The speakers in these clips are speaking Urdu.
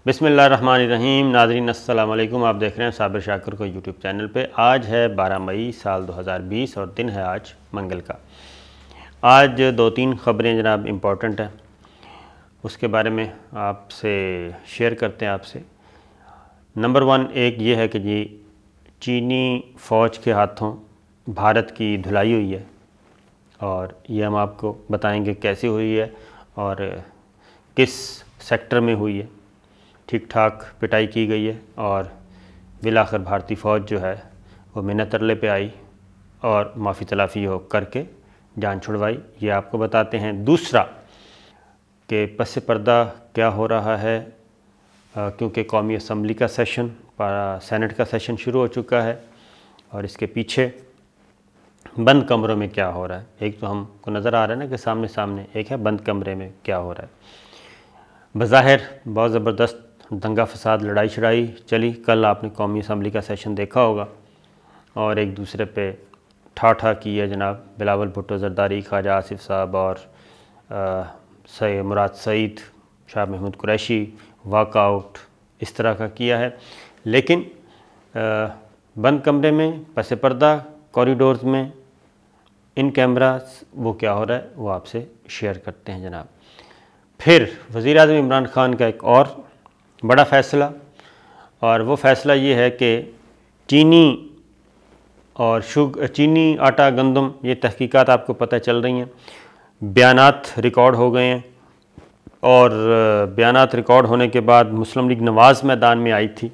بسم اللہ الرحمن الرحیم۔ ناظرین السلام علیکم، آپ دیکھ رہے ہیں صابر شاکر کو یوٹیوب چینل پہ۔ آج ہے 12 مئی سال 2020 اور دن ہے آج منگل کا۔ آج 2-3 خبریں جناب امپورٹنٹ ہیں، اس کے بارے میں آپ سے شیئر کرتے ہیں آپ سے۔ نمبر 1 ایک یہ ہے کہ جی چینی فوج کے ہاتھوں بھارت کی دھلائی ہوئی ہے، اور یہ ہم آپ کو بتائیں گے کیسی ہوئی ہے اور کس سیکٹر میں ہوئی ہے۔ ٹھیک ٹھاک پٹائی کی گئی ہے اور بالآخر بھارتی فوج جو ہے وہ منہ ترلے پہ آئی اور معافی تلافی ہو کر کے جان چھڑوائی، یہ آپ کو بتاتے ہیں۔ دوسرا کہ پس پردہ کیا ہو رہا ہے، کیونکہ قومی اسمبلی کا سیشن، سینٹ کا سیشن شروع ہو چکا ہے، اور اس کے پیچھے بند کمروں میں کیا ہو رہا ہے۔ ایک تو ہم کو نظر آ رہا ہے نا کہ سامنے ایک ہے بند کمرے میں کیا ہو رہا ہے۔ بظاہر بہت زبردست دنگا فساد، لڑائی شڑائی چلی۔ کل آپ نے قومی اسمبلی کا سیشن دیکھا ہوگا، اور ایک دوسرے پہ ٹھا کی ہے جناب۔ بلاول بھٹو زرداری، خواجہ آصف صاحب اور مراد سعید، شاہ محمود قریشی، واک آؤٹ اس طرح کا کیا ہے۔ لیکن بند کمرے میں، پس پردہ، کوریڈورز میں، ان کیمراز وہ کیا ہو رہا ہے وہ آپ سے شیئر کرتے ہیں جناب۔ پھر وزیر اعظم عمران خان کا ایک اور بڑا فیصلہ، اور وہ فیصلہ یہ ہے کہ چینی اور چینی، آٹا، گندم، یہ تحقیقات آپ کو پتہ چل رہی ہیں۔ بیانات ریکارڈ ہو گئے ہیں، اور بیانات ریکارڈ ہونے کے بعد مسلم لیگ نواز میدان میں آئی تھی،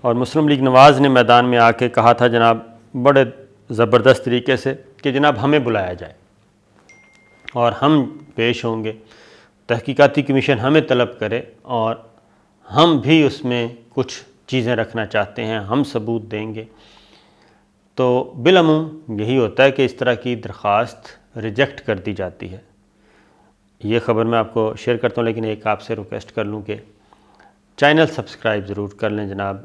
اور مسلم لیگ نواز نے میدان میں آ کے کہا تھا جناب بڑے زبردست طریقے سے کہ جناب ہمیں بلایا جائے اور ہم پیش ہوں گے، تحقیقاتی کمیشن ہمیں طلب کرے اور ہم بھی اس میں کچھ چیزیں رکھنا چاہتے ہیں، ہم ثبوت دیں گے۔ تو بالعموم یہی ہوتا ہے کہ اس طرح کی درخواست ریجیکٹ کر دی جاتی ہے۔ یہ خبر میں آپ کو شیئر کرتا ہوں، لیکن ایک آپ سے ریکویسٹ کر لوں کہ چینل سبسکرائب ضرور کر لیں جناب۔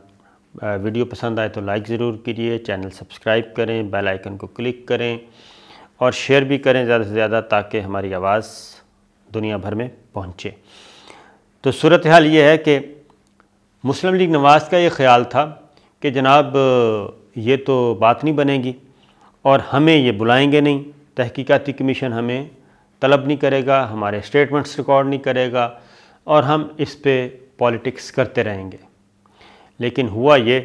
ویڈیو پسند آئے تو لائک ضرور کیجیے، چینل سبسکرائب کریں، بیل آئیکن کو کلک کریں، اور شیئر بھی کریں زیادہ سے زیادہ، تاکہ ہماری آواز دنیا بھر میں پہنچے۔ تو صورتحال یہ ہے کہ مسلم لیگ نواز کا یہ خیال تھا کہ جناب یہ تو بات نہیں بنے گی، اور ہمیں یہ بلائیں گے نہیں، تحقیقاتی کمیشن ہمیں طلب نہیں کرے گا، ہمارے اسٹیٹمنٹس ریکارڈ نہیں کرے گا، اور ہم اس پہ پالیٹکس کرتے رہیں گے۔ لیکن ہوا یہ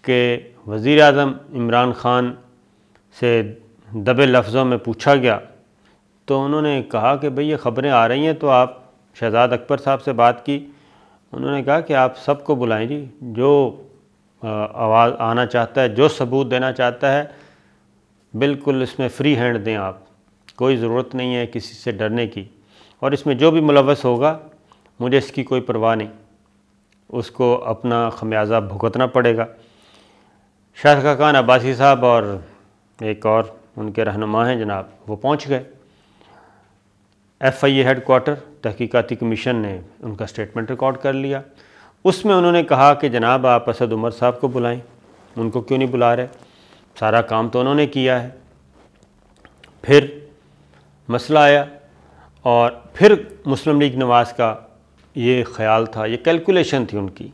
کہ وزیر اعظم عمران خان سے دبے لفظوں میں پوچھا گیا، تو انہوں نے کہا کہ بھئی یہ خبریں آ رہی ہیں، تو آپ شہزاد اکبر صاحب سے بات کی، انہوں نے کہا کہ آپ سب کو بلائیں جی، جو آواز آنا چاہتا ہے، جو ثبوت دینا چاہتا ہے، بالکل اس میں فری ہینڈ دیں آپ، کوئی ضرورت نہیں ہے کسی سے ڈرنے کی، اور اس میں جو بھی ملوث ہوگا مجھے اس کی کوئی پرواہ نہیں، اس کو اپنا خمیازہ بھگتنا پڑے گا۔ شاہ خاقان عباسی صاحب اور ایک اور ان کے رہنما ہیں جناب، وہ پہنچ گئے FIA ہیڈ کوارٹر۔ تحقیقاتی کمیشن نے ان کا اسٹیٹمنٹ ریکارڈ کر لیا، اس میں انہوں نے کہا کہ جناب آپ اسد عمر صاحب کو بلائیں، ان کو کیوں نہیں بلا رہے، سارا کام تو انہوں نے کیا ہے۔ پھر مسئلہ آیا، اور پھر مسلم لیگ نواز کا یہ خیال تھا، یہ کیلکولیشن تھی ان کی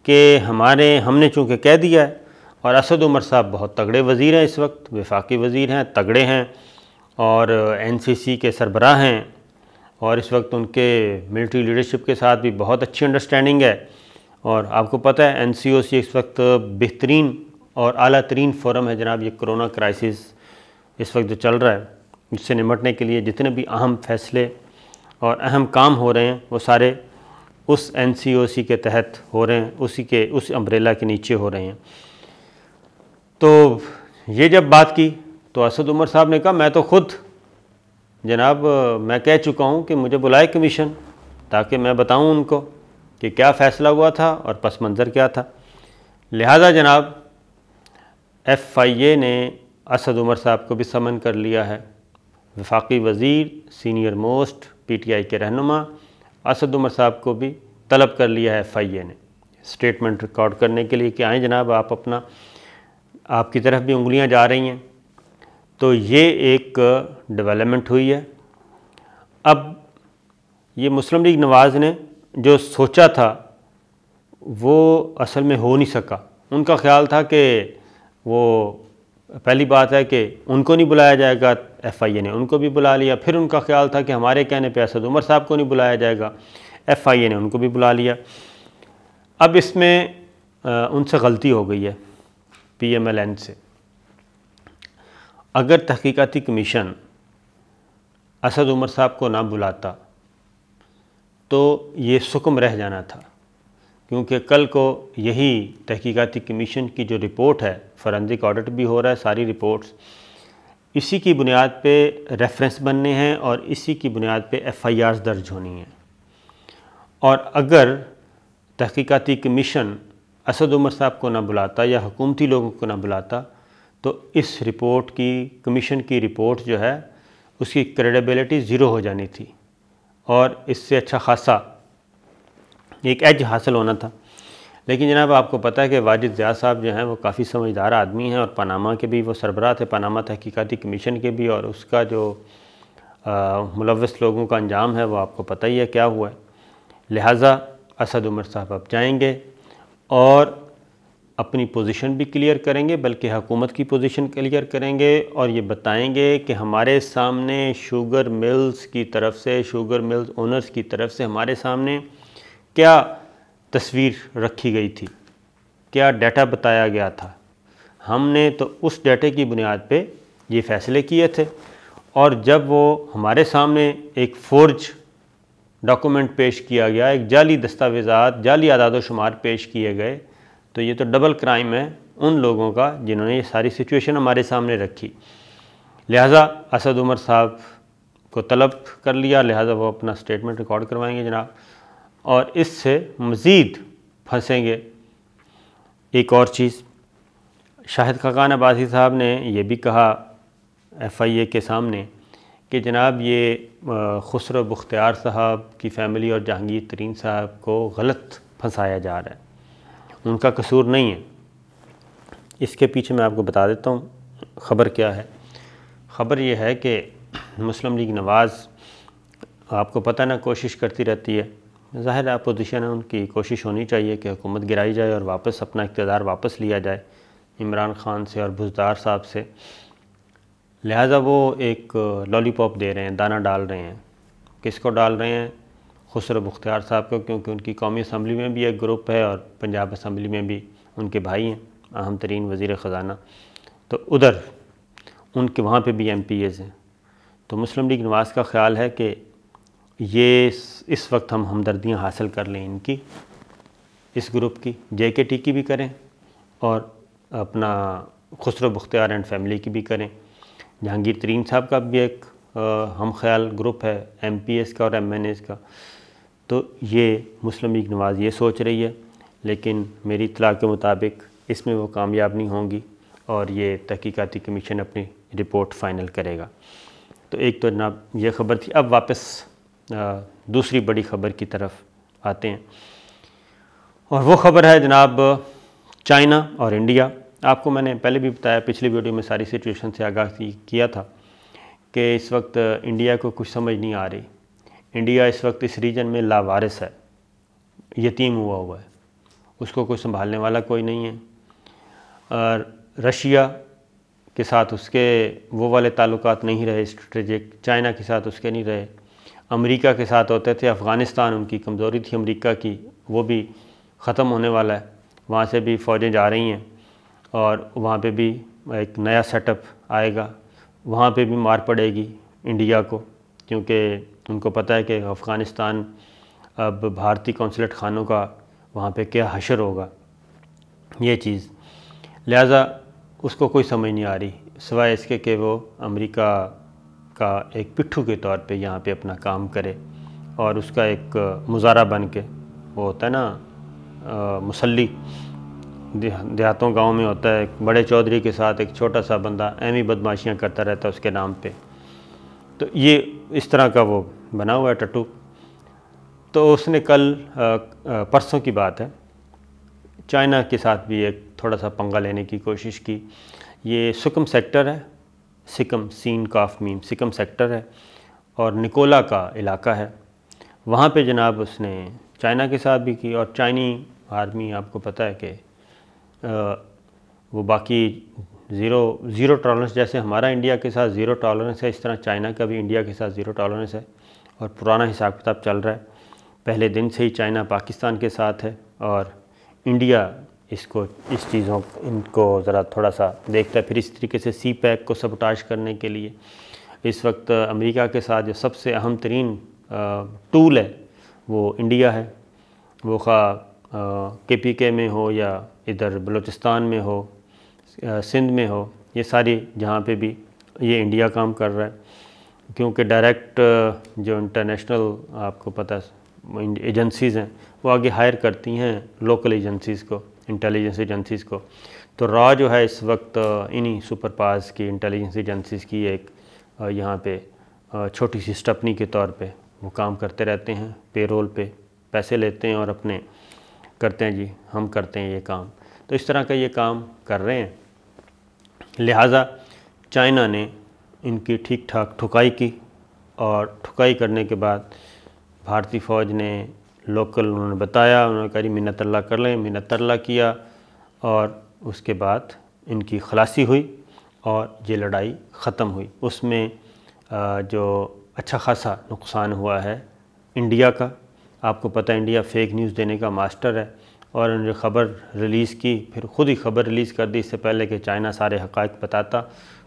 کہ ہم نے چونکہ کہہ دیا ہے، اور اسد عمر صاحب بہت تگڑے وزیر ہیں، اس وقت وفاقی وزیر ہیں، تگڑے ہیں، اور NCC کے سربراہ ہیں، اور اس وقت ان کے ملٹری لیڈرشپ کے ساتھ بھی بہت اچھی انڈرسٹینڈنگ ہے، اور آپ کو پتہ ہے NCOC اس وقت بہترین اور اعلیٰ ترین فورم ہے جناب۔ یہ کرونا کرائسس اس وقت جو چل رہا ہے، اس سے نمٹنے کے لیے جتنے بھی اہم فیصلے اور اہم کام ہو رہے ہیں وہ سارے اس NCOC کے تحت ہو رہے ہیں، اس امبریلا کے نیچے ہو رہے ہیں۔ تو یہ جب بات کی تو اسد عمر صاحب نے کہا میں تو خود جناب میں کہہ چکا ہوں کہ مجھے بلائے کمیشن، تاکہ میں بتاؤں ان کو کہ کیا فیصلہ ہوا تھا اور پس منظر کیا تھا۔ لہٰذا جناب FIA نے اسد عمر صاحب کو بھی سمن کر لیا ہے۔ وفاقی وزیر، سینئر موسٹ PTI کے رہنما اسد عمر صاحب کو بھی طلب کر لیا ہے FIA نے اسٹیٹمنٹ ریکارڈ کرنے کے لیے کہ آئیں جناب، آپ کی طرف بھی انگلیاں جا رہی ہیں۔ تو یہ ایک ڈیولپمنٹ ہوئی ہے۔ اب یہ مسلم لیگ نواز نے جو سوچا تھا وہ اصل میں ہو نہیں سکا. ان کا خیال تھا کہ وہ پہلی بات ہے کہ ان کو نہیں بلایا جائے گا, ایف آئی اے نے ان کو بھی بلا لیا. پھر ان کا خیال تھا کہ ہمارے کہنے پہ اسد عمر صاحب کو نہیں بلایا جائے گا, ایف آئی اے نے ان کو بھی بلا لیا. اب اس میں ان سے غلطی ہو گئی ہے, پی ایم ایل این سے. اگر تحقیقاتی کمیشن اسد عمر صاحب کو نہ بلاتا تو یہ سکم رہ جانا تھا, کیونکہ کل کو یہی تحقیقاتی کمیشن کی جو رپورٹ ہے, فورینزک آڈٹ بھی ہو رہا ہے, ساری رپورٹس اسی کی بنیاد پہ ریفرنس بننے ہیں اور اسی کی بنیاد پہ ایف آئی آرز درج ہونی ہیں. اور اگر تحقیقاتی کمیشن اسد عمر صاحب کو نہ بلاتا یا حکومتی لوگوں کو نہ بلاتا تو اس رپورٹ کی, کمیشن کی رپورٹ جو ہے اس کی کریڈیبلٹی زیرو ہو جانی تھی اور اس سے اچھا خاصا ایک ایج حاصل ہونا تھا. لیکن جناب آپ کو پتہ ہے کہ واجد ضیاء صاحب جو ہیں وہ کافی سمجھدار آدمی ہیں اور پاناما کے بھی وہ سربراہ تھے, پاناما تحقیقاتی کمیشن کے بھی, اور اس کا جو ملوث لوگوں کا انجام ہے وہ آپ کو پتہ ہی ہے کیا ہوا ہے. لہٰذا اسد عمر صاحب اب جائیں گے اور اپنی پوزیشن بھی کلیئر کریں گے, بلکہ حکومت کی پوزیشن کلیئر کریں گے اور یہ بتائیں گے کہ ہمارے سامنے شوگر ملز کی طرف سے, شوگر ملز اونرز کی طرف سے ہمارے سامنے کیا تصویر رکھی گئی تھی, کیا ڈیٹا بتایا گیا تھا. ہم نے تو اس ڈیٹے کی بنیاد پہ یہ فیصلے کیے تھے, اور جب وہ ہمارے سامنے ایک فورج ڈاکومنٹ پیش کیا گیا, ایک جعلی دستاویزات, جعلی اعداد و شمار پیش کیے گئے, تو یہ تو ڈبل کرائم ہے ان لوگوں کا جنہوں نے یہ ساری سچویشن ہمارے سامنے رکھی. لہٰذا اسد عمر صاحب کو طلب کر لیا, لہٰذا وہ اپنا سٹیٹمنٹ ریکارڈ کروائیں گے جناب, اور اس سے مزید پھنسیں گے. ایک اور چیز, شاہد خاقان عباسی صاحب نے یہ بھی کہا ایف آئی اے کے سامنے کہ جناب یہ خسرو بختیار صاحب کی فیملی اور جہانگیر ترین صاحب کو غلط پھنسایا جا رہا ہے, ان کا قصور نہیں ہے. اس کے پیچھے میں آپ کو بتا دیتا ہوں خبر کیا ہے. خبر یہ ہے کہ مسلم لیگ نواز, آپ کو پتہ نہ کوشش کرتی رہتی ہے, ظاہر اپوزیشن ہے, ان کی کوشش ہونی چاہیے کہ حکومت گرائی جائے اور واپس اپنا اقتدار واپس لیا جائے عمران خان سے اور بزدار صاحب سے. لہٰذا وہ ایک لالی پاپ دے رہے ہیں, دانہ ڈال رہے ہیں. کس کو ڈال رہے ہیں؟ خسرو بختیار صاحب کو, کیونکہ ان کی قومی اسمبلی میں بھی ایک گروپ ہے اور پنجاب اسمبلی میں بھی ان کے بھائی ہیں, اہم ترین وزیر خزانہ, تو ادھر ان کے وہاں پہ بھی ایم پی ایز ہیں. تو مسلم لیگ نواز کا خیال ہے کہ یہ اس وقت ہم ہمدردیاں حاصل کر لیں ان کی, اس گروپ کی, جے کے ٹی کی بھی کریں اور اپنا خسرو بختیار اینڈ فیملی کی بھی کریں. جہانگیر ترین صاحب کا بھی ایک ہم خیال گروپ ہے, ایم پی ایس کا اور ایم این ایز کا. تو یہ مسلم لیگ نواز یہ سوچ رہی ہے, لیکن میری اطلاع کے مطابق اس میں وہ کامیاب نہیں ہوں گی اور یہ تحقیقاتی کمیشن اپنی رپورٹ فائنل کرے گا. تو ایک تو جناب یہ خبر تھی. اب واپس دوسری بڑی خبر کی طرف آتے ہیں, اور وہ خبر ہے جناب چائنا اور انڈیا. آپ کو میں نے پہلے بھی بتایا, پچھلی ویڈیو میں ساری سچویشن سے آگاہ کیا تھا کہ اس وقت انڈیا کو کچھ سمجھ نہیں آ رہی. انڈیا اس وقت اس ریجن میں لاوارث ہے, یتیم ہوا ہے, اس کو کوئی سنبھالنے والا کوئی نہیں ہے. اور رشیا کے ساتھ اس کے وہ والے تعلقات نہیں رہے اسٹریٹجک, چائنا کے ساتھ اس کے نہیں رہے, امریکہ کے ساتھ ہوتے تھے. افغانستان ان کی کمزوری تھی امریکہ کی, وہ بھی ختم ہونے والا ہے. وہاں سے بھی فوجیں جا رہی ہیں اور وہاں پہ بھی ایک نیا سیٹ اپ آئے گا. وہاں پہ بھی مار پڑے گی انڈیا کو, کیونکہ ان کو پتہ ہے کہ افغانستان اب بھارتی قونصلیٹ خانوں کا وہاں پہ کیا حشر ہوگا یہ چیز. لہٰذا اس کو کوئی سمجھ نہیں آ رہی سوائے اس کے کہ وہ امریکہ کا ایک پٹھو کے طور پہ یہاں پہ اپنا کام کرے اور اس کا ایک مظاہرہ بن کے, وہ ہوتا ہے نا مسلی, دیہاتوں گاؤں میں ہوتا ہے, بڑے چودھری کے ساتھ ایک چھوٹا سا بندہ ایویں بدماشیاں کرتا رہتا ہے اس کے نام پہ. تو یہ اس طرح کا وہ بنا ہوا ہے ٹٹو. تو اس نے کل پرسوں کی بات ہے چائنا کے ساتھ بھی ایک تھوڑا سا پنگا لینے کی کوشش کی. یہ سکم سیکٹر ہے, سکم سین کاف میم, سکم سیکٹر ہے اور نکولا کا علاقہ ہے. وہاں پہ جناب اس نے چائنا کے ساتھ بھی کی، اور چائنی آرمی آپ کو پتہ ہے کہ وہ باقی زیرو ٹالرنس، جیسے ہمارا انڈیا کے ساتھ زیرو ٹالرنس ہے، اس طرح چائنا کا بھی انڈیا کے ساتھ زیرو ٹالرنس ہے، اور پرانا حساب کتاب چل رہا ہے۔ پہلے دن سے ہی چائنا پاکستان کے ساتھ ہے، اور انڈیا اس چیزوں ان کو ذرا تھوڑا سا دیکھتا ہے۔ پھر اس طریقے سے سی پیک کو سبوٹاج کرنے کے لیے اس وقت امریکہ کے ساتھ جو سب سے اہم ترین ٹول ہے وہ انڈیا ہے، وہ خواہ کے پی کے میں ہو یا ادھر بلوچستان میں ہو، سندھ میں ہو، یہ ساری جہاں پہ بھی یہ انڈیا کام کر رہا ہے، کیونکہ ڈائریکٹ جو انٹرنیشنل آپ کو پتہ ایجنسیز ہیں وہ آگے ہائر کرتی ہیں لوکل ایجنسیز کو، انٹیلیجنس ایجنسیز کو۔ تو را جو ہے اس وقت انہی سپر پاورز کی انٹیلیجنس ایجنسیز کی ایک یہاں پہ چھوٹی سی سٹپنی کے طور پہ وہ کام کرتے رہتے ہیں، پے رول پہ پیسے لیتے ہیں اور اپنے کرتے ہیں، جی ہم کرتے ہیں یہ کام۔ تو اس طرح کا یہ کام کر رہے ہیں، لہٰذا چائنا نے ان کی ٹھیک ٹھاک ٹھکائی کی، اور ٹھکائی کرنے کے بعد بھارتی فوج نے لوکل انہوں نے بتایا، انہوں نے کہا منت اللہ کر لیں، منت اللہ کیا، اور اس کے بعد ان کی خلاصی ہوئی اور یہ لڑائی ختم ہوئی۔ اس میں جو اچھا خاصا نقصان ہوا ہے انڈیا کا، آپ کو پتہ ہے انڈیا فیک نیوز دینے کا ماسٹر ہے، اور انہوں نے خبر ریلیز کی، پھر خود ہی خبر ریلیز کر دی، اس سے پہلے کہ چائنا سارے حقائق بتاتا،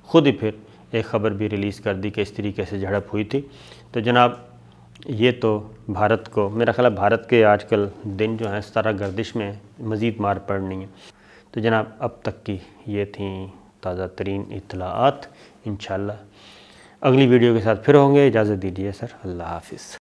خود ہی پھر ایک خبر بھی ریلیز کر دی کہ اس طریقے سے جھڑپ ہوئی تھی۔ تو جناب یہ تو بھارت کو، میرا خیال ہے بھارت کے آج کل دن جو ہیں ستارہ گردش میں مزید مار پڑنی ہے۔ تو جناب اب تک کی یہ تھیں تازہ ترین اطلاعات، انشاءاللہ اگلی ویڈیو کے ساتھ پھر ہوں گے۔ اجازت دیجیے سر، اللہ حافظ۔